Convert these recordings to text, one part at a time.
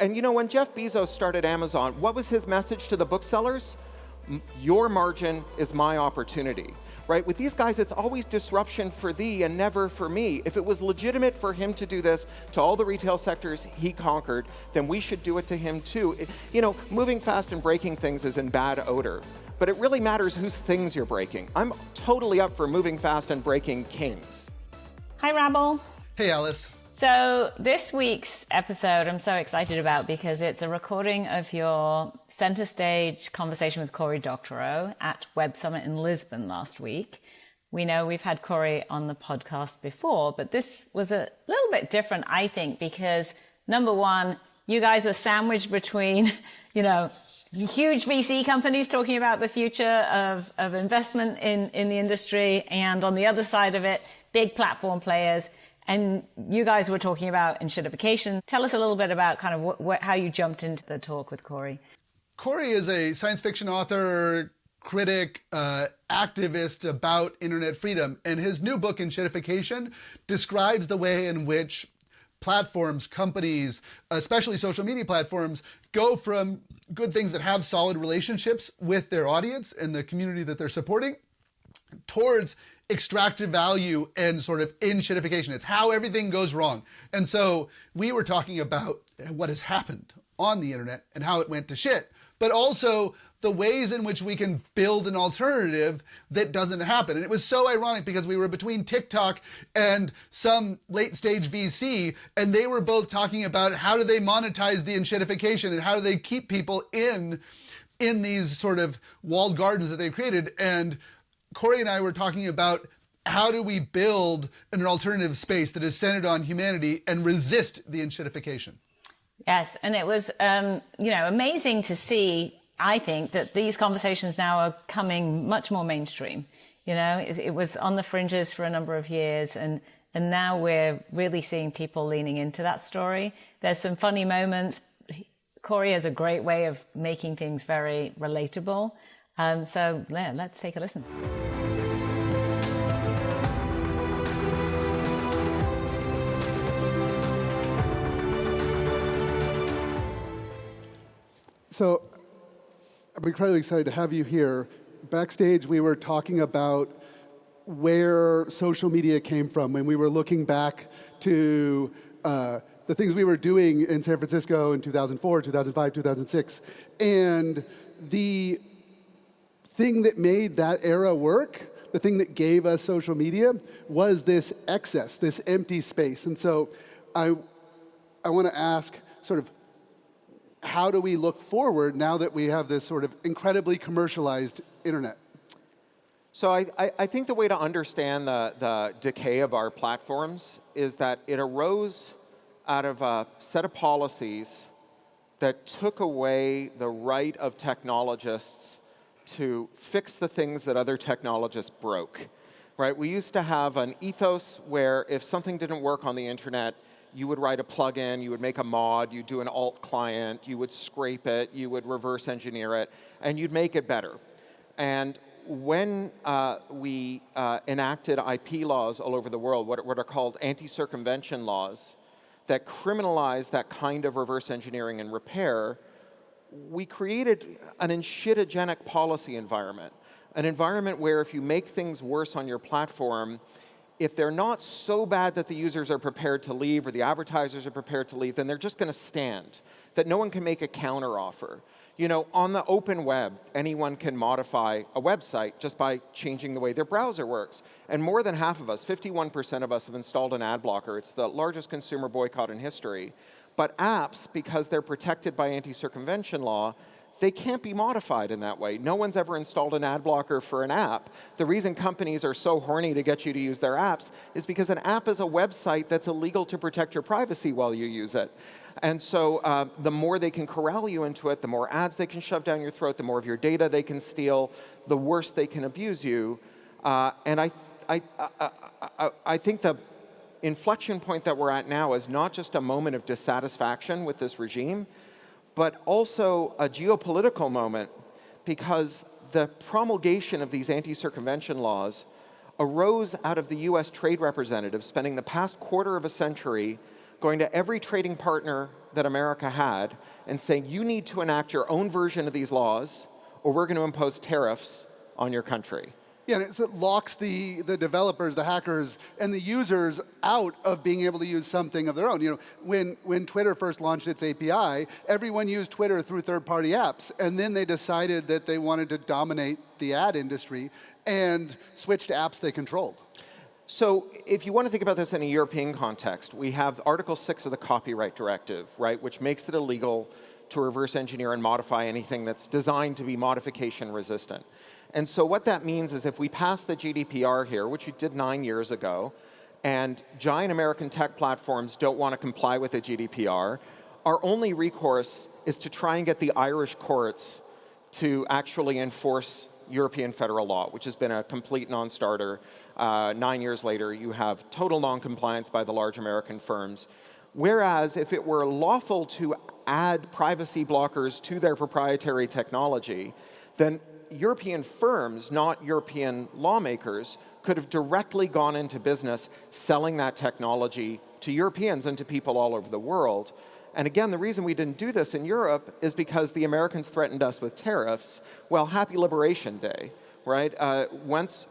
And you know, when Jeff Bezos started Amazon, what was his message to the booksellers? Your margin is my opportunity. Right? With these guys, it's always disruption for thee and never for me. If it was legitimate for him to do this to all the retail sectors he conquered, then we should do it to him too. You know, moving fast and breaking things is in bad odor, but it really matters whose things you're breaking. I'm totally up for moving fast and breaking kings. Hi, Rabble. Hey, Alice. So this week's episode I'm so excited about because it's a recording of your center stage conversation with Cory Doctorow at Web Summit in Lisbon last week. We know we've had Cory on the podcast before, but this was a little bit different, I think, because number one, you guys were sandwiched between, you know, huge VC companies talking about the future of investment in the industry, and on the other side of it, big platform players. And you guys were talking about enshittification. Tell us a little bit about kind of how you jumped into the talk with Cory. Cory is a science fiction author, critic, activist about internet freedom. And his new book, Enshittification, describes the way in which platforms, companies, especially social media platforms, go from good things that have solid relationships with their audience and the community that they're supporting towards extractive value and sort of enshittification. It's how everything goes wrong. And so we were talking about what has happened on the internet and how it went to shit, but also the ways in which we can build an alternative that doesn't happen. And it was so ironic because we were between TikTok and some late stage VC, and they were both talking about how do they monetize the enshittification and how do they keep people in these sort of walled gardens that they've created. And Cory and I were talking about how do we build an alternative space that is centered on humanity and resist the enshittification. Yes, and it was, amazing to see, I think, that these conversations now are coming much more mainstream. You know, it was on the fringes for a number of years, and now we're really seeing people leaning into that story. There's some funny moments. Cory has a great way of making things very relatable. So yeah, let's take a listen. So I'm incredibly excited to have you here. Backstage, we were talking about where social media came from when we were looking back to the things we were doing in San Francisco in 2004, 2005, 2006. And the thing that made that era work, the thing that gave us social media, was this excess, this empty space. And so I want to ask sort of, how do we look forward now that we have this sort of incredibly commercialized internet? So I think the way to understand the decay of our platforms is that it arose out of a set of policies that took away the right of technologists to fix the things that other technologists broke, right? We used to have an ethos where if something didn't work on the internet, you would write a plugin, you would make a mod, you'd do an alt client, you would scrape it, you would reverse engineer it, and you'd make it better. And when we enacted IP laws all over the world, what are called anti-circumvention laws, that criminalize that kind of reverse engineering and repair, we created an enshittigenic policy environment, an environment where if you make things worse on your platform, if they're not so bad that the users are prepared to leave or the advertisers are prepared to leave, then they're just going to stand, that no one can make a counteroffer. You know, on the open web, anyone can modify a website just by changing the way their browser works. And more than half of us, 51% of us, have installed an ad blocker. It's the largest consumer boycott in history. But apps, because they're protected by anti-circumvention law, they can't be modified in that way. No one's ever installed an ad blocker for an app. The reason companies are so horny to get you to use their apps is because an app is a website that's illegal to protect your privacy while you use it. And so the more they can corral you into it, the more ads they can shove down your throat, the more of your data they can steal, the worse they can abuse you. And I think the inflection point that we're at now is not just a moment of dissatisfaction with this regime, but also a geopolitical moment, because the promulgation of these anti-circumvention laws arose out of the US trade representatives spending the past quarter of a century going to every trading partner that America had and saying, you need to enact your own version of these laws, or we're going to impose tariffs on your country. Yeah, and it locks the developers, the hackers, and the users out of being able to use something of their own. You know, when Twitter first launched its API, everyone used Twitter through third-party apps, and then they decided that they wanted to dominate the ad industry and switch to apps they controlled. So if you want to think about this in a European context, we have Article 6 of the Copyright Directive, right, which makes it illegal to reverse engineer and modify anything that's designed to be modification resistant. And so what that means is if we pass the GDPR here, which we did 9 years ago, and giant American tech platforms don't want to comply with the GDPR, our only recourse is to try and get the Irish courts to actually enforce European federal law, which has been a complete non-starter. 9 years later, you have total non-compliance by the large American firms. Whereas if it were lawful to add privacy blockers to their proprietary technology, then European firms, not European lawmakers, could have directly gone into business selling that technology to Europeans and to people all over the world. And again, the reason we didn't do this in Europe is because the Americans threatened us with tariffs. Well, happy Liberation Day, right? Once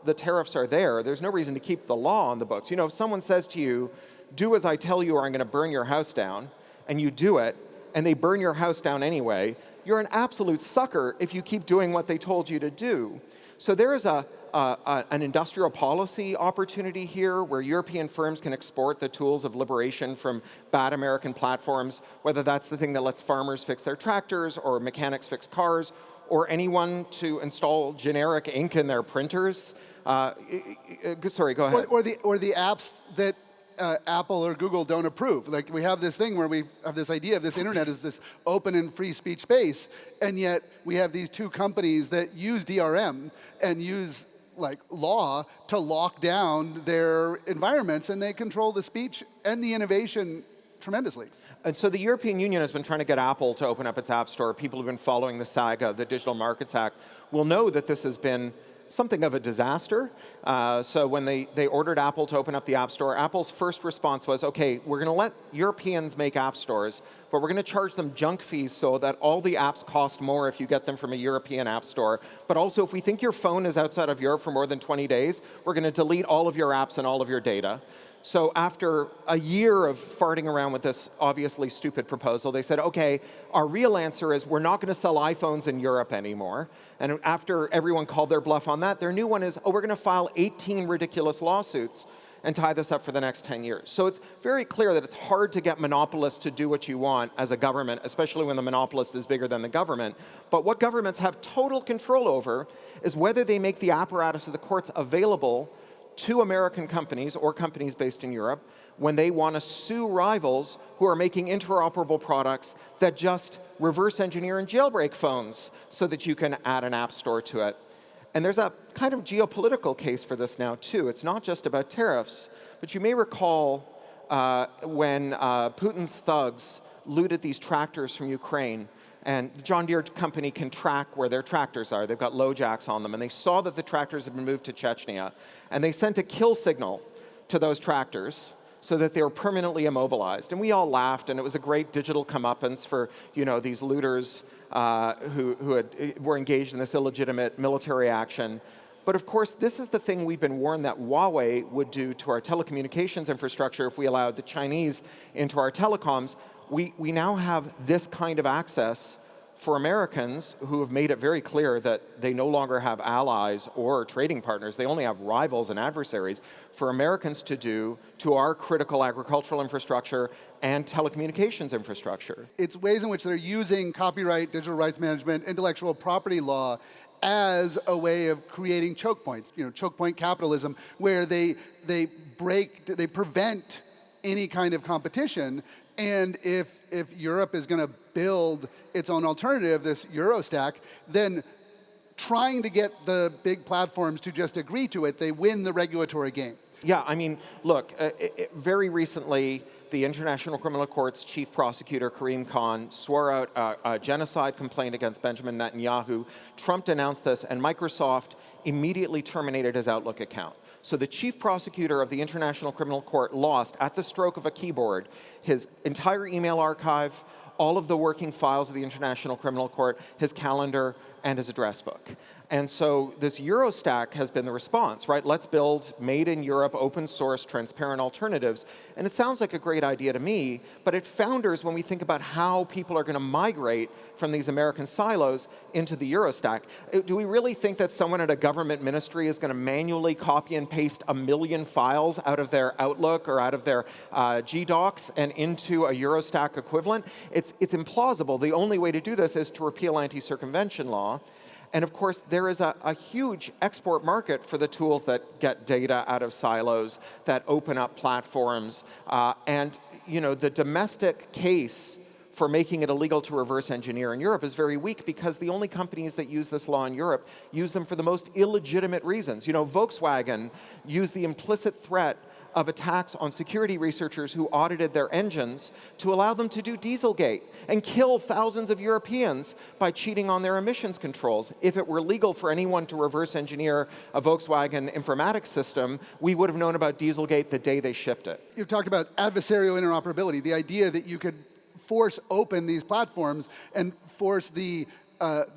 the tariffs are there, there's no reason to keep the law on the books. You know, if someone says to you, do as I tell you or I'm going to burn your house down, and you do it, and they burn your house down anyway, you're an absolute sucker if you keep doing what they told you to do. So there is an industrial policy opportunity here where European firms can export the tools of liberation from bad American platforms, whether that's the thing that lets farmers fix their tractors or mechanics fix cars, or anyone to install generic ink in their printers. Sorry, go ahead. Or the apps that Apple or Google don't approve. Like, we have this thing where we have this idea of this internet as this open and free speech space, and yet we have these two companies that use DRM and use like law to lock down their environments, and they control the speech and the innovation tremendously. And so the European Union has been trying to get Apple to open up its app store. People who've been following the saga of the Digital Markets Act will know that this has been something of a disaster. So when they ordered Apple to open up the App Store, Apple's first response was, okay, we're going to let Europeans make app stores, but we're going to charge them junk fees so that all the apps cost more if you get them from a European app store. But also, if we think your phone is outside of Europe for more than 20 days, we're going to delete all of your apps and all of your data. So after a year of farting around with this obviously stupid proposal, they said, okay, our real answer is we're not going to sell iPhones in Europe anymore. And after everyone called their bluff on that, their new one is, oh, we're going to file 18 ridiculous lawsuits and tie this up for the next 10 years. So it's very clear that it's hard to get monopolists to do what you want as a government, especially when the monopolist is bigger than the government. But what governments have total control over is whether they make the apparatus of the courts available to American companies or companies based in Europe when they want to sue rivals who are making interoperable products that just reverse engineer and jailbreak phones so that you can add an app store to it. And there's a kind of geopolitical case for this now, too. It's not just about tariffs, but you may recall when Putin's thugs looted these tractors from Ukraine, and the John Deere company can track where their tractors are. They've got LoJacks on them, and they saw that the tractors had been moved to Chechnya, and they sent a kill signal to those tractors so that they were permanently immobilized. And we all laughed, and it was a great digital comeuppance for, you know, these looters who were engaged in this illegitimate military action. But of course, this is the thing we've been warned that Huawei would do to our telecommunications infrastructure if we allowed the Chinese into our telecoms. We now have this kind of access for Americans who have made it very clear that they no longer have allies or trading partners. They only have rivals and adversaries for Americans to do to our critical agricultural infrastructure and telecommunications infrastructure. It's ways in which they're using copyright, digital rights management, intellectual property law as a way of creating choke points, you know, choke point capitalism, where they prevent any kind of competition. And if Europe is going to build its own alternative, this EuroStack, then trying to get the big platforms to just agree to it, they win the regulatory game. Yeah, I mean, look, very recently, the International Criminal Court's chief prosecutor, Karim Khan, swore out a genocide complaint against Benjamin Netanyahu. Trump denounced this, and Microsoft immediately terminated his Outlook account. So the chief prosecutor of the International Criminal Court lost, at the stroke of a keyboard, his entire email archive, all of the working files of the International Criminal Court, his calendar, and his address book. And so this EuroStack has been the response, right? Let's build made in Europe, open source, transparent alternatives. And it sounds like a great idea to me, but it founders when we think about how people are going to migrate from these American silos into the EuroStack. Do we really think that someone at a government ministry is going to manually copy and paste 1 million files out of their Outlook or out of their GDocs and into a EuroStack equivalent? It's implausible. The only way to do this is to repeal anti-circumvention law. And of course, there is a huge export market for the tools that get data out of silos, that open up platforms. And the domestic case for making it illegal to reverse engineer in Europe is very weak because the only companies that use this law in Europe use them for the most illegitimate reasons. Volkswagen used the implicit threat of attacks on security researchers who audited their engines to allow them to do Dieselgate and kill thousands of Europeans by cheating on their emissions controls. If it were legal for anyone to reverse engineer a Volkswagen informatics system, we would have known about Dieselgate the day they shipped it. You've talked about adversarial interoperability, the idea that you could force open these platforms and force the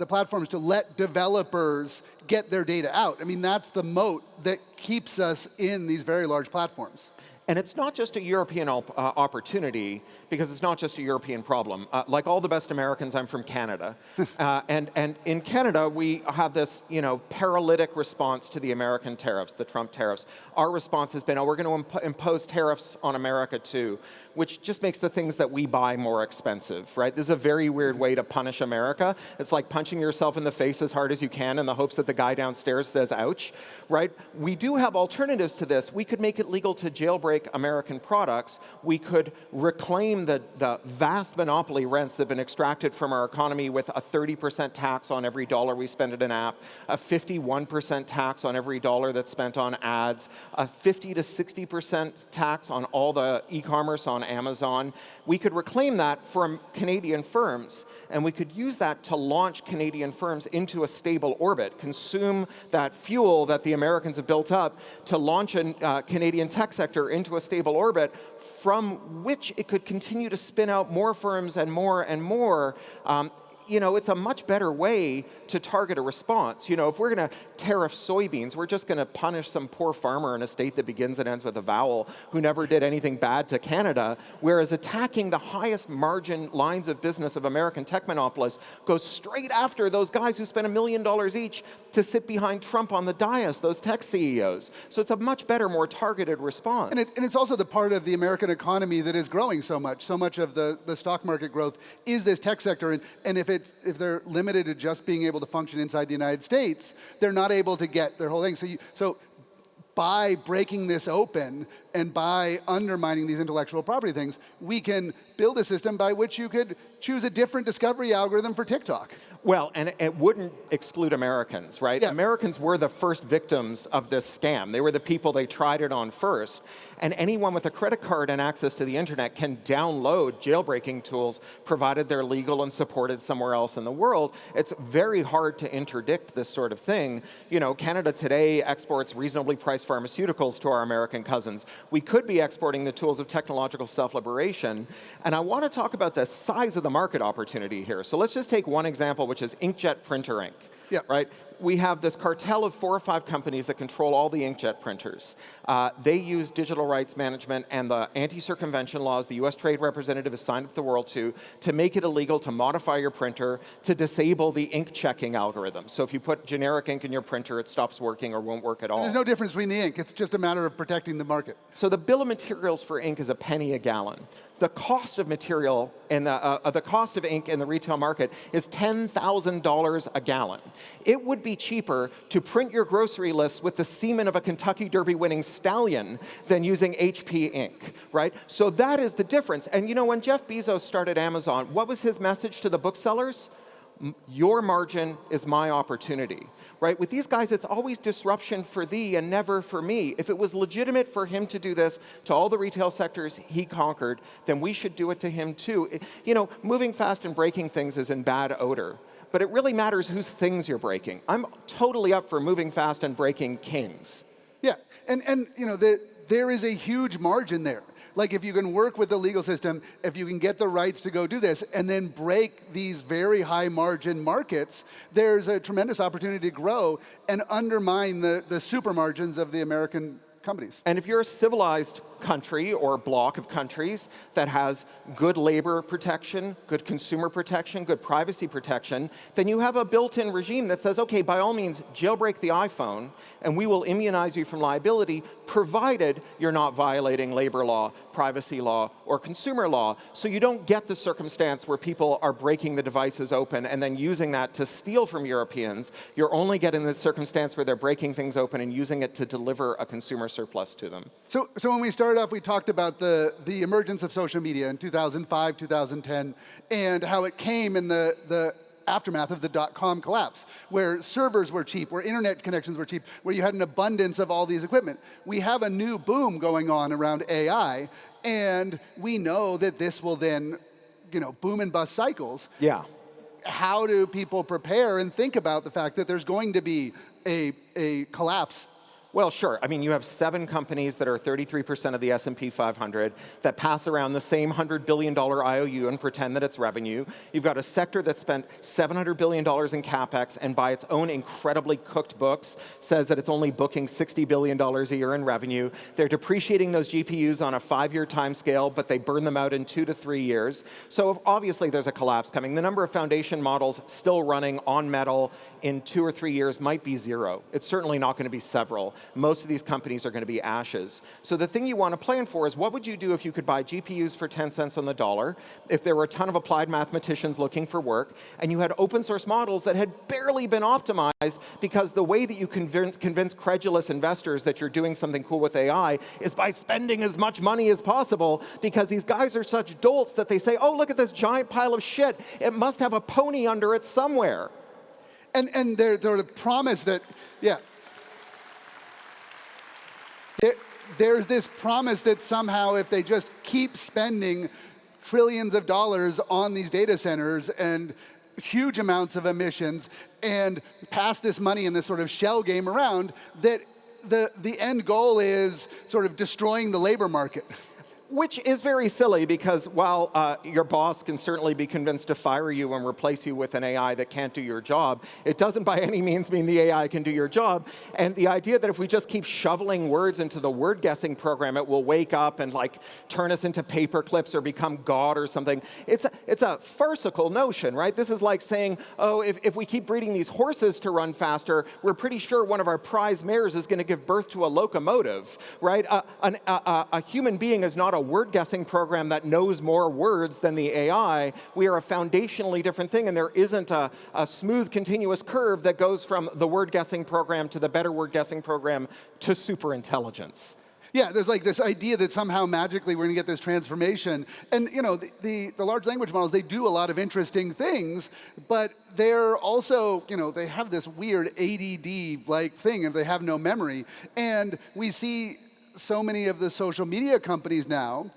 platforms to let developers get their data out. I mean, that's the moat that keeps us in these very large platforms. And it's not just a European opportunity, because it's not just a European problem. Like all the best Americans, I'm from Canada. And in Canada, we have this paralytic response to the American tariffs, the Trump tariffs. Our response has been, we're going to impose tariffs on America too, which just makes the things that we buy more expensive, right? This is a very weird way to punish America. It's like punching yourself in the face as hard as you can in the hopes that the guy downstairs says, ouch, right? We do have alternatives to this. We could make it legal to jailbreak American products. We could reclaim the vast monopoly rents that have been extracted from our economy with a 30% tax on every dollar we spend at an app, a 51% tax on every dollar that's spent on ads, a 50 to 60% tax on all the e-commerce on Amazon. We could reclaim that from Canadian firms, and we could use that to launch Canadian firms into a stable orbit, consume that fuel that the Americans have built up to launch a Canadian tech sector into a stable orbit from which it could continue to spin out more firms and more and more. It's a much better way to target a response. If we're going to tariff soybeans, we're just going to punish some poor farmer in a state that begins and ends with a vowel who never did anything bad to Canada, whereas attacking the highest margin lines of business of American tech monopolists goes straight after those guys who spent $1 million each to sit behind Trump on the dais, those tech CEOs. So it's a much better, more targeted response. And it's also the part of the American economy that is growing so much. So much of the stock market growth is this tech sector. And if they're limited to just being able to function inside the United States, they're not able to get their whole thing. So by breaking this open and by undermining these intellectual property things, we can build a system by which you could choose a different discovery algorithm for TikTok. Well, and it wouldn't exclude Americans, right? Yeah. Americans were the first victims of this scam. They were the people they tried it on first. And anyone with a credit card and access to the internet can download jailbreaking tools, provided they're legal and supported somewhere else in the world. It's very hard to interdict this sort of thing. Canada today exports reasonably priced pharmaceuticals to our American cousins. We could be exporting the tools of technological self-liberation. And I want to talk about the size of the market opportunity here. So let's just take one example, which is inkjet printer ink. Yeah. Right? We have this cartel of 4 or 5 companies that control all the inkjet printers. They use digital rights management and the anti-circumvention laws the U.S. Trade Representative has signed up the world to make it illegal to modify your printer, to disable the ink checking algorithm. So if you put generic ink in your printer, it stops working or won't work at all. There's no difference between the ink. It's just a matter of protecting the market. So the bill of materials for ink is $0.01 a gallon. The cost of material and the cost of ink in the retail market is $10,000 a gallon. It would be cheaper to print your grocery list with the semen of a Kentucky Derby winning Stallion than using HP ink, right? So that is the difference. And when Jeff Bezos started Amazon, what was his message to the booksellers? Your margin is my opportunity, right? With these guys, it's always disruption for thee and never for me. If it was legitimate for him to do this to all the retail sectors he conquered, then we should do it to him too. Moving fast and breaking things is in bad odor, but it really matters whose things you're breaking. I'm totally up for moving fast and breaking kings. Yeah, and you know, there is a huge margin there. Like if you can work with the legal system, if you can get the rights to go do this, and then break these very high margin markets, there's a tremendous opportunity to grow and undermine the super margins of the American companies. And if you're a civilized country or block of countries that has good labor protection, good consumer protection, good privacy protection, then you have a built-in regime that says, okay, by all means, jailbreak the iPhone, and we will immunize you from liability, provided you're not violating labor law, privacy law, or consumer law. So you don't get the circumstance where people are breaking the devices open and then using that to steal from Europeans. You're only getting the circumstance where they're breaking things open and using it to deliver a consumer surplus to them. So when we started off, we talked about the emergence of social media in 2005, 2010, and how it came in the aftermath of the dot-com collapse, where servers were cheap, where internet connections were cheap, where you had an abundance of all these equipment. We have a new boom going on around AI, and we know that this will then, you know, boom and bust cycles. Yeah. How do people prepare and think about the fact that there's going to be a collapse? Well, sure. I mean, you have 7 companies that are 33% of the S&P 500 that pass around the same $100 billion IOU and pretend that it's revenue. You've got a sector that spent $700 billion in CapEx and by its own incredibly cooked books says that it's only booking $60 billion a year in revenue. They're depreciating those GPUs on a 5-year time scale, but they burn them out in 2 to 3 years. So obviously there's a collapse coming. The number of foundation models still running on metal in 2 or 3 years might be 0. It's certainly not going to be several. Most of these companies are going to be ashes. So the thing you want to plan for is what would you do if you could buy GPUs for 10 cents on the dollar, if there were a ton of applied mathematicians looking for work, and you had open source models that had barely been optimized because the way that you convince credulous investors that you're doing something cool with AI is by spending as much money as possible because these guys are such dolts that they say, oh, look at this giant pile of shit. It must have a pony under it somewhere. And they're the promise that, yeah. There's this promise that somehow if they just keep spending trillions of dollars on these data centers and huge amounts of emissions and pass this money in this sort of shell game around, that the end goal is sort of destroying the labor market. Which is very silly because while your boss can certainly be convinced to fire you and replace you with an AI that can't do your job, it doesn't by any means mean the AI can do your job. And the idea that if we just keep shoveling words into the word guessing program, it will wake up and like turn us into paper clips or become God or something. It's a farcical notion, right? This is like saying, oh, if we keep breeding these horses to run faster, we're pretty sure one of our prize mares is going to give birth to a locomotive, right? A human being is not a word guessing program that knows more words than the AI. We are a foundationally different thing, and there isn't a smooth, continuous curve that goes from the word guessing program to the better word guessing program to superintelligence. Yeah, there's like this idea that somehow magically we're going to get this transformation. And you know, the large language models, they do a lot of interesting things, but they're also, you know, they have this weird ADD-like thing, and they have no memory. And we see so many of the social media companies now,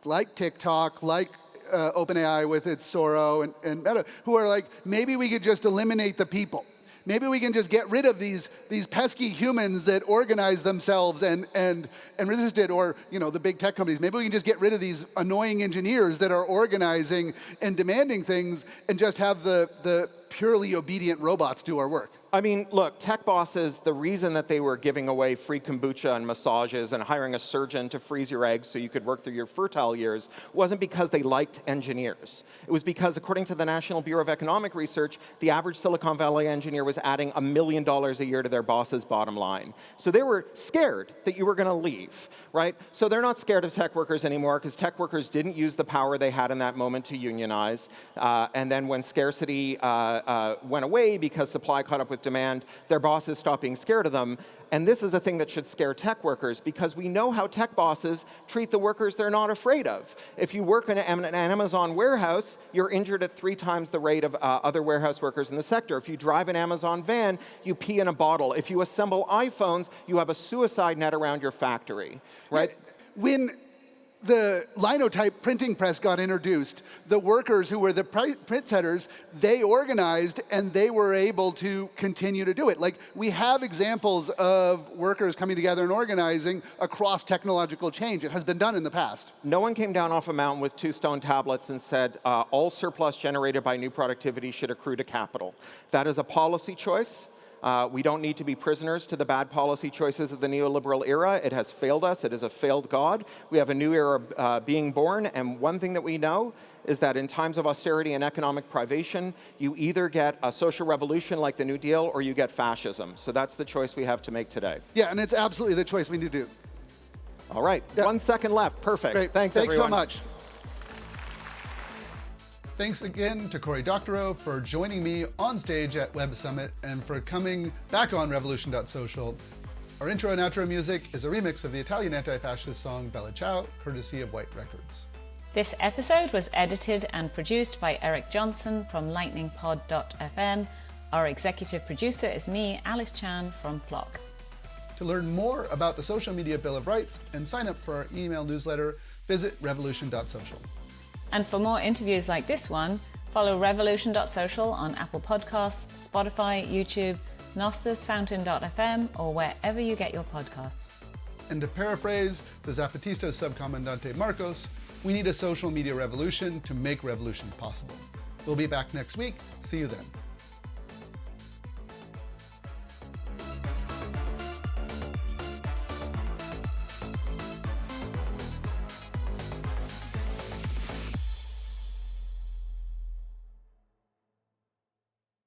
like TikTok, like OpenAI with its Sora and Meta, who are like, maybe we could just eliminate the people. Maybe we can just get rid of these pesky humans that organize themselves and resist it, or you know, the big tech companies. Maybe we can just get rid of these annoying engineers that are organizing and demanding things, and just have the purely obedient robots do our work. I mean, look, tech bosses, the reason that they were giving away free kombucha and massages and hiring a surgeon to freeze your eggs so you could work through your fertile years wasn't because they liked engineers. It was because, according to the National Bureau of Economic Research, the average Silicon Valley engineer was adding $1 million a year to their boss's bottom line. So they were scared that you were going to leave, right? So they're not scared of tech workers anymore because tech workers didn't use the power they had in that moment to unionize. And then when scarcity went away because supply caught up with demand, their bosses stopped being scared of them. And this is a thing that should scare tech workers, because we know how tech bosses treat the workers they're not afraid of. If you work in an Amazon warehouse, you're injured at 3 times the rate of other warehouse workers in the sector. If you drive an Amazon van, you pee in a bottle. If you assemble iPhones, you have a suicide net around your factory, right? When the linotype printing press got introduced, the workers who were the print setters, they organized and they were able to continue to do it. Like, we have examples of workers coming together and organizing across technological change. It has been done in the past. No one came down off a mountain with 2 stone tablets and said, all surplus generated by new productivity should accrue to capital. That is a policy choice. We don't need to be prisoners to the bad policy choices of the neoliberal era. It has failed us. It is a failed God. We have a new era being born, and one thing that we know is that in times of austerity and economic privation, you either get a social revolution like the New Deal or you get fascism. So that's the choice we have to make today. Yeah, and it's absolutely the choice we need to do. All right, Yeah. 1 second left. Perfect. Great. Thanks Thanks everyone. so much. Thanks again to Cory Doctorow for joining me on stage at Web Summit and for coming back on Revolution.Social. Our intro and outro music is a remix of the Italian anti-fascist song Bella Ciao, courtesy of White Records. This episode was edited and produced by Eric Johnson from lightningpod.fm. Our executive producer is me, Alice Chan from Flock. To learn more about the Social Media Bill of Rights and sign up for our email newsletter, visit Revolution.Social. And for more interviews like this one, follow Revolution.Social on Apple Podcasts, Spotify, YouTube, nostasfountain.fm, or wherever you get your podcasts. And to paraphrase the Zapatista subcomandante Marcos, we need a social media revolution to make revolution possible. We'll be back next week. See you then.